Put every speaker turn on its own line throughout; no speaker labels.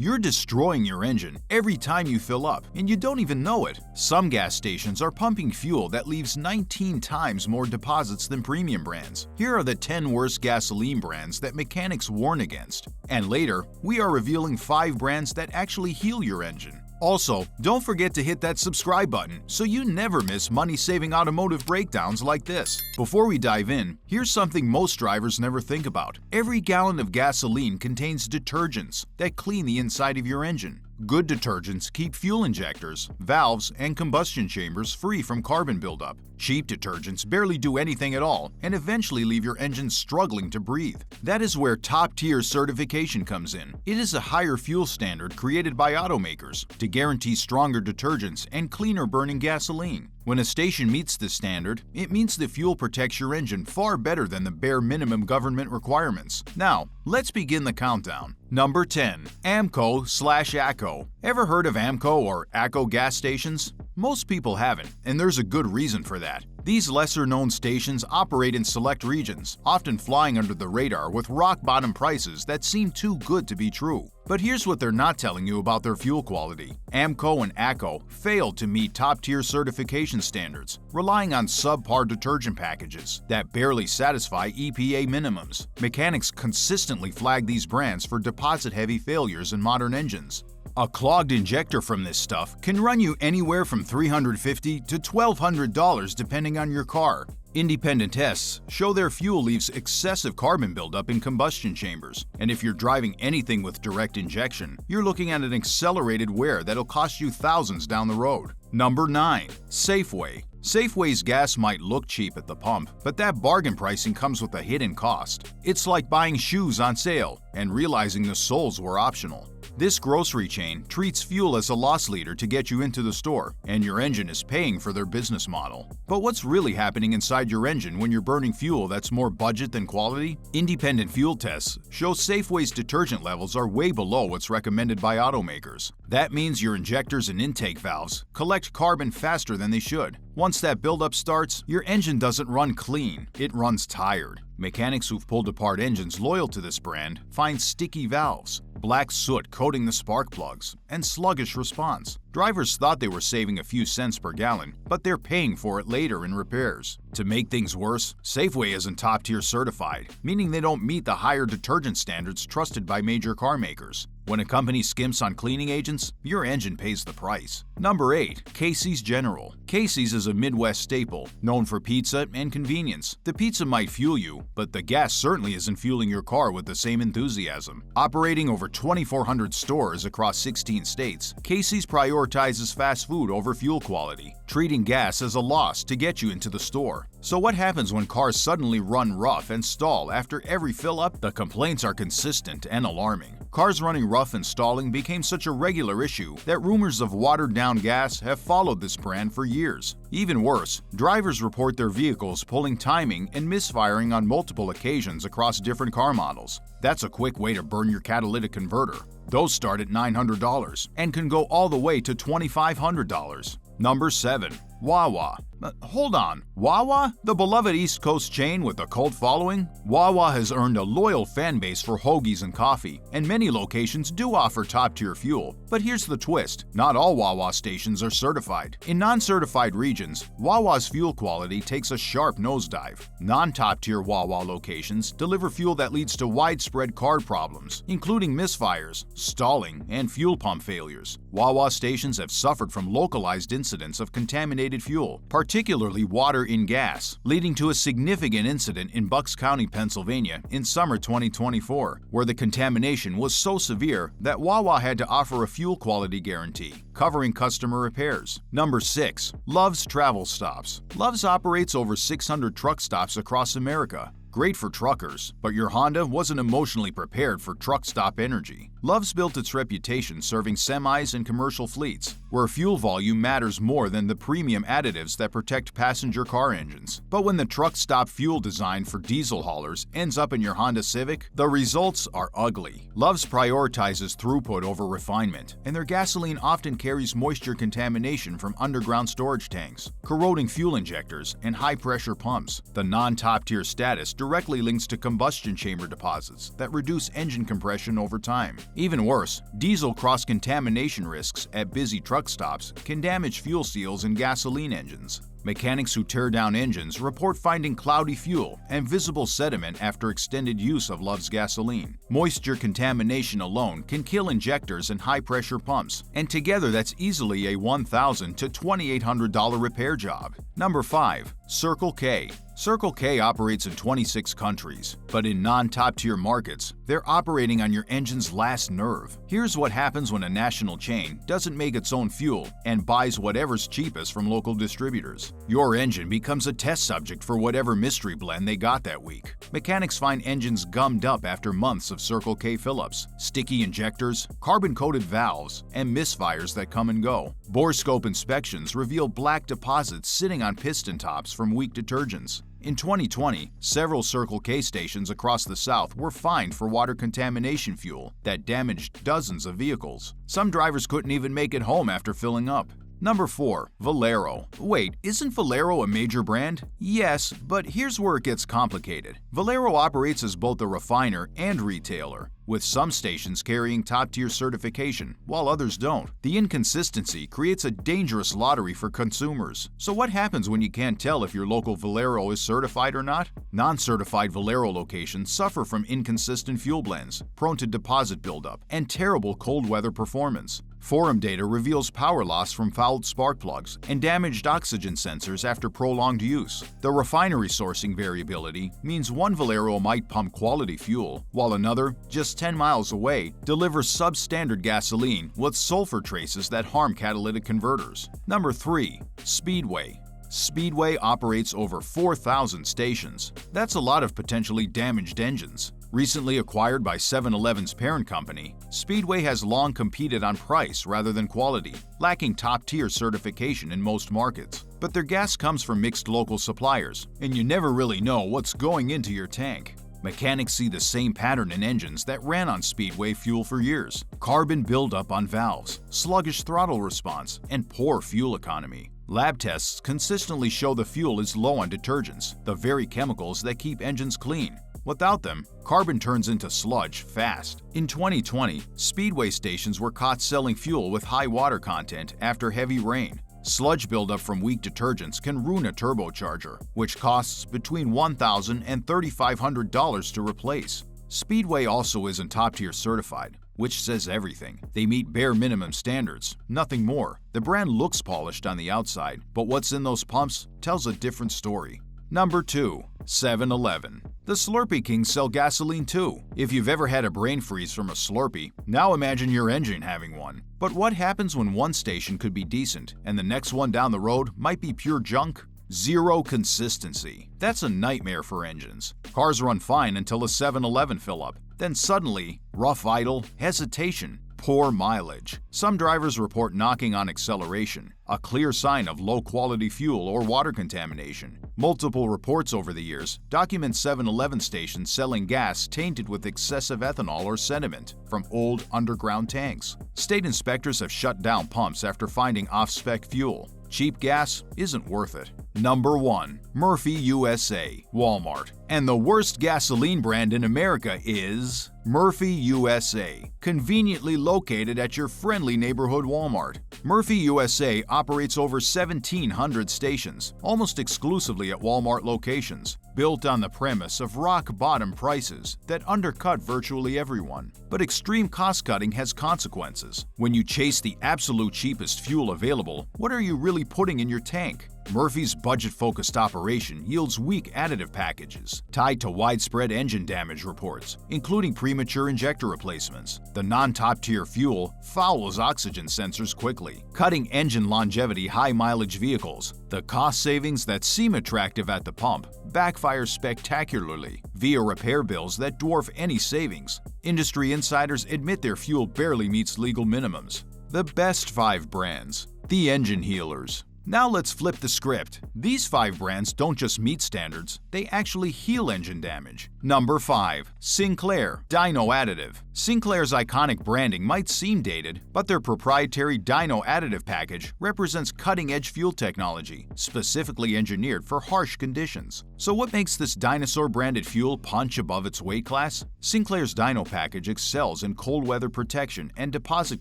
You're destroying your engine every time you fill up, and you don't even know it. Some gas stations are pumping fuel that leaves 19 times more deposits than premium brands. Here are the 10 worst gasoline brands that mechanics warn against. And later, we are revealing 5 brands that actually heal your engine. Also, don't forget to hit that subscribe button so you never miss money-saving automotive breakdowns like this. Before we dive in, here's something most drivers never think about. Every gallon of gasoline contains detergents that clean the inside of your engine. Good detergents keep fuel injectors, valves, and combustion chambers free from carbon buildup. Cheap detergents barely do anything at all and eventually leave your engine struggling to breathe. That is where top-tier certification comes in. It is a higher fuel standard created by automakers to guarantee stronger detergents and cleaner-burning gasoline. When a station meets this standard, it means the fuel protects your engine far better than the bare minimum government requirements. Now, let's begin the countdown. Number 10. AMCO/ACO. Ever heard of AMCO or ACO gas stations? Most people haven't, and there's a good reason for that. These lesser-known stations operate in select regions, often flying under the radar with rock-bottom prices that seem too good to be true. But here's what they're not telling you about their fuel quality. AMCO and ACO failed to meet top-tier certification standards, relying on subpar detergent packages that barely satisfy EPA minimums. Mechanics consistently flag these brands for deposit-heavy failures in modern engines. A clogged injector from this stuff can run you anywhere from $350 to $1,200 depending on your car. Independent tests show their fuel leaves excessive carbon buildup in combustion chambers, and if you're driving anything with direct injection, you're looking at an accelerated wear that'll cost you thousands down the road. Number 9. Safeway. Safeway's gas might look cheap at the pump, but that bargain pricing comes with a hidden cost. It's like buying shoes on sale and realizing the soles were optional. This grocery chain treats fuel as a loss leader to get you into the store, and your engine is paying for their business model. But what's really happening inside your engine when you're burning fuel that's more budget than quality? Independent fuel tests show Safeway's detergent levels are way below what's recommended by automakers. That means your injectors and intake valves collect carbon faster than they should. Once that buildup starts, your engine doesn't run clean, it runs tired. Mechanics who've pulled apart engines loyal to this brand find sticky valves, black soot coating the spark plugs, and sluggish response. Drivers thought they were saving a few cents per gallon, but they're paying for it later in repairs. To make things worse, Safeway isn't top-tier certified, meaning they don't meet the higher detergent standards trusted by major car makers. When a company skimps on cleaning agents, your engine pays the price. Number 8. Casey's General. Casey's is a Midwest staple, known for pizza and convenience. The pizza might fuel you, but the gas certainly isn't fueling your car with the same enthusiasm. Operating over 2,400 stores across 16 states, Casey's prioritizes fast food over fuel quality, treating gas as a loss to get you into the store. So what happens when cars suddenly run rough and stall after every fill-up? The complaints are consistent and alarming. Cars running rough and stalling became such a regular issue that rumors of watered-down gas have followed this brand for years. Even worse, drivers report their vehicles pulling timing and misfiring on multiple occasions across different car models. That's a quick way to burn your catalytic converter. Those start at $900 and can go all the way to $2,500. Number 7. Wawa. Hold on, Wawa? The beloved East Coast chain with a cult following? Wawa has earned a loyal fan base for hoagies and coffee, and many locations do offer top-tier fuel. But here's the twist, not all Wawa stations are certified. In non-certified regions, Wawa's fuel quality takes a sharp nosedive. Non-top-tier Wawa locations deliver fuel that leads to widespread card problems, including misfires, stalling, and fuel pump failures. Wawa stations have suffered from localized incidents of contaminated fuel, particularly water in gas, leading to a significant incident in Bucks County, Pennsylvania in summer 2024, where the contamination was so severe that Wawa had to offer a fuel quality guarantee, covering customer repairs. Number 6. Love's Travel Stops. Love's operates over 600 truck stops across America. Great for truckers, but your Honda wasn't emotionally prepared for truck stop energy. Love's built its reputation serving semis and commercial fleets, where fuel volume matters more than the premium additives that protect passenger car engines. But when the truck stop fuel design for diesel haulers ends up in your Honda Civic, the results are ugly. Love's prioritizes throughput over refinement, and their gasoline often carries moisture contamination from underground storage tanks, corroding fuel injectors, and high-pressure pumps. The non-top-tier status directly links to combustion chamber deposits that reduce engine compression over time. Even worse, diesel cross-contamination risks at busy truck stops can damage fuel seals in gasoline engines. Mechanics who tear down engines report finding cloudy fuel and visible sediment after extended use of Love's gasoline. Moisture contamination alone can kill injectors and high-pressure pumps, and together that's easily a $1,000 to $2,800 repair job. Number 5. Circle K. Circle K operates in 26 countries, but in non-top-tier markets, they're operating on your engine's last nerve. Here's what happens when a national chain doesn't make its own fuel and buys whatever's cheapest from local distributors. Your engine becomes a test subject for whatever mystery blend they got that week. Mechanics find engines gummed up after months of Circle K fill-ups, sticky injectors, carbon-coated valves, and misfires that come and go. Bore scope inspections reveal black deposits sitting on piston tops from weak detergents. In 2020, several Circle K stations across the South were fined for water contamination fuel that damaged dozens of vehicles. Some drivers couldn't even make it home after filling up. Number 4. Valero. Wait, isn't Valero a major brand? Yes, but here's where it gets complicated. Valero operates as both a refiner and retailer, with some stations carrying top-tier certification, while others don't. The inconsistency creates a dangerous lottery for consumers. So what happens when you can't tell if your local Valero is certified or not? Non-certified Valero locations suffer from inconsistent fuel blends, prone to deposit buildup, and terrible cold weather performance. Forum data reveals power loss from fouled spark plugs and damaged oxygen sensors after prolonged use. The refinery sourcing variability means one Valero might pump quality fuel, while another, just 10 miles away, delivers substandard gasoline with sulfur traces that harm catalytic converters. Number 3. Speedway. Speedway operates over 4,000 stations. That's a lot of potentially damaged engines. Recently acquired by 7-Eleven's parent company, Speedway has long competed on price rather than quality, lacking top-tier certification in most markets. But their gas comes from mixed local suppliers, and you never really know what's going into your tank. Mechanics see the same pattern in engines that ran on Speedway fuel for years: carbon buildup on valves, sluggish throttle response, and poor fuel economy. Lab tests consistently show the fuel is low on detergents, the very chemicals that keep engines clean. Without them, carbon turns into sludge fast. In 2020, Speedway stations were caught selling fuel with high water content after heavy rain. Sludge buildup from weak detergents can ruin a turbocharger, which costs between $1,000 and $3,500 to replace. Speedway also isn't top-tier certified, which says everything. They meet bare minimum standards, nothing more. The brand looks polished on the outside, but what's in those pumps tells a different story. Number 2. 7-Eleven. The Slurpee Kings sell gasoline too. If you've ever had a brain freeze from a Slurpee, now imagine your engine having one. But what happens when one station could be decent and the next one down the road might be pure junk? Zero consistency. That's a nightmare for engines. Cars run fine until a 7-Eleven fill-up. Then suddenly, rough idle, hesitation, poor mileage. Some drivers report knocking on acceleration, a clear sign of low-quality fuel or water contamination. Multiple reports over the years document 7-Eleven stations selling gas tainted with excessive ethanol or sediment from old underground tanks. State inspectors have shut down pumps after finding off-spec fuel. Cheap gas isn't worth it. Number 1. Murphy USA. Walmart. And the worst gasoline brand in America is Murphy USA, conveniently located at your friendly neighborhood Walmart. Murphy USA operates over 1,700 stations, almost exclusively at Walmart locations, built on the premise of rock-bottom prices that undercut virtually everyone. But extreme cost-cutting has consequences. When you chase the absolute cheapest fuel available, what are you really putting in your tank? Murphy's budget-focused operation yields weak additive packages, tied to widespread engine damage reports, including premature injector replacements. The non-top-tier fuel fouls oxygen sensors quickly, cutting engine longevity high-mileage vehicles. The cost savings that seem attractive at the pump backfire spectacularly via repair bills that dwarf any savings. Industry insiders admit their fuel barely meets legal minimums. The best 5 brands. The Engine Healers. Now let's flip the script. These 5 brands don't just meet standards, they actually heal engine damage. Number 5. Sinclair Dyno Additive. Sinclair's iconic branding might seem dated, but their proprietary Dyno Additive package represents cutting-edge fuel technology, specifically engineered for harsh conditions. So what makes this dinosaur-branded fuel punch above its weight class? Sinclair's Dyno package excels in cold weather protection and deposit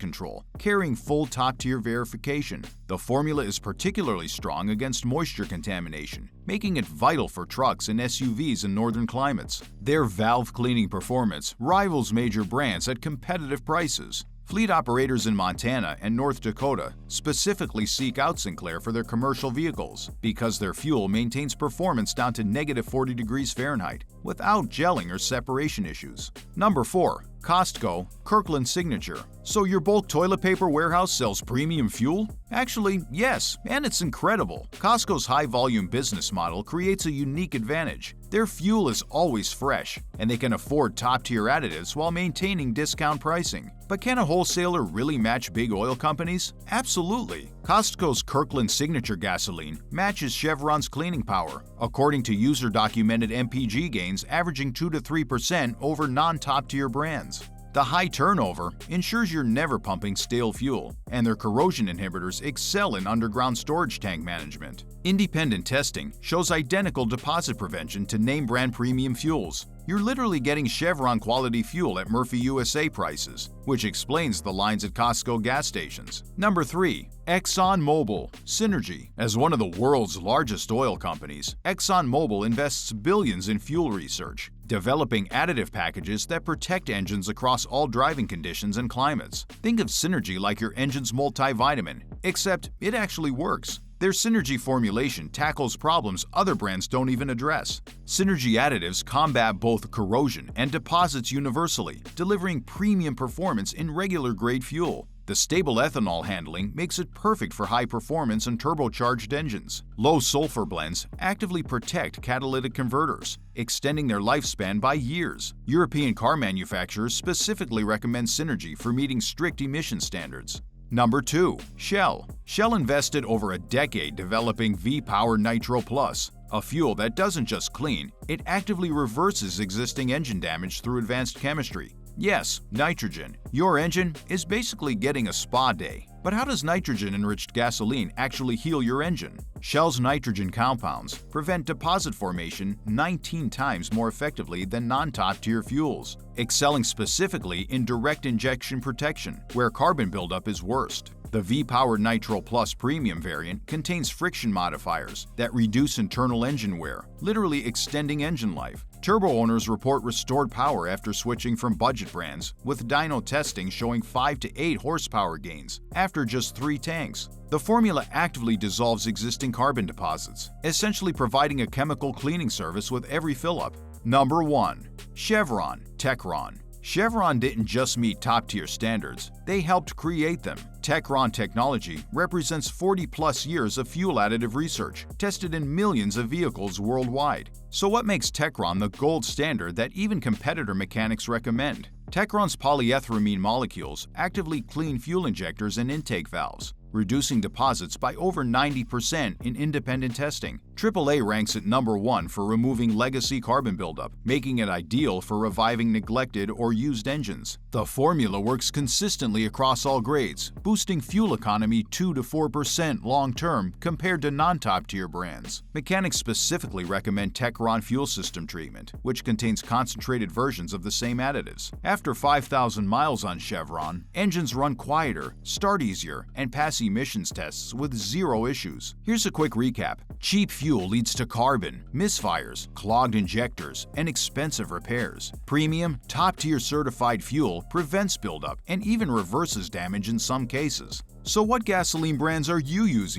control, carrying full top-tier verification. The formula is particularly strong against moisture contamination, making it vital for trucks and SUVs in northern climates. Their valve cleaning performance rivals major brands at competitive prices. Fleet operators in Montana and North Dakota specifically seek out Sinclair for their commercial vehicles because their fuel maintains performance down to -40 degrees Fahrenheit without gelling or separation issues. Number 4. Costco Kirkland Signature. So your bulk toilet paper warehouse sells premium fuel? Actually, yes, and it's incredible. Costco's high-volume business model creates a unique advantage. Their fuel is always fresh, and they can afford top-tier additives while maintaining discount pricing. But can a wholesaler really match big oil companies? Absolutely. Costco's Kirkland Signature gasoline matches Chevron's cleaning power, according to user-documented MPG gains averaging 2 to 3% over non-top-tier brands. The high turnover ensures you're never pumping stale fuel, and their corrosion inhibitors excel in underground storage tank management. Independent testing shows identical deposit prevention to name-brand premium fuels. You're literally getting Chevron-quality fuel at Murphy USA prices, which explains the lines at Costco gas stations. Number 3. ExxonMobil Synergy. As one of the world's largest oil companies, ExxonMobil invests billions in fuel research, developing additive packages that protect engines across all driving conditions and climates. Think of Synergy like your engine's multivitamin, except it actually works. Their Synergy formulation tackles problems other brands don't even address. Synergy additives combat both corrosion and deposits universally, delivering premium performance in regular-grade fuel. The stable ethanol handling makes it perfect for high-performance and turbocharged engines. Low-sulfur blends actively protect catalytic converters, extending their lifespan by years. European car manufacturers specifically recommend Synergy for meeting strict emission standards. Number 2. Shell. Shell invested over a decade developing V-Power Nitro Plus, a fuel that doesn't just clean, it actively reverses existing engine damage through advanced chemistry. Yes, nitrogen. Your engine is basically getting a spa day. But how does nitrogen-enriched gasoline actually heal your engine? Shell's nitrogen compounds prevent deposit formation 19 times more effectively than non-top-tier fuels, excelling specifically in direct injection protection, where carbon buildup is worst. The V-Power Nitro Plus Premium variant contains friction modifiers that reduce internal engine wear, literally extending engine life. Turbo owners report restored power after switching from budget brands, with dyno testing showing 5 to 8 horsepower gains after just 3 tanks. The formula actively dissolves existing carbon deposits, essentially providing a chemical cleaning service with every fill-up. Number 1. Chevron Techron. Chevron didn't just meet top-tier standards, they helped create them. Techron technology represents 40-plus years of fuel additive research, tested in millions of vehicles worldwide. So what makes Techron the gold standard that even competitor mechanics recommend? Techron's polyethylamine molecules actively clean fuel injectors and intake valves, reducing deposits by over 90% in independent testing. AAA ranks at number 1 for removing legacy carbon buildup, making it ideal for reviving neglected or used engines. The formula works consistently across all grades, boosting fuel economy 2 to 4% long-term compared to non-top-tier brands. Mechanics specifically recommend Techron fuel system treatment, which contains concentrated versions of the same additives. After 5,000 miles on Chevron, engines run quieter, start easier, and pass emissions tests with 0 issues. Here's a quick recap. Cheap fuel leads to carbon, misfires, clogged injectors, and expensive repairs. Premium, top-tier certified fuel prevents buildup and even reverses damage in some cases. So what gasoline brands are you using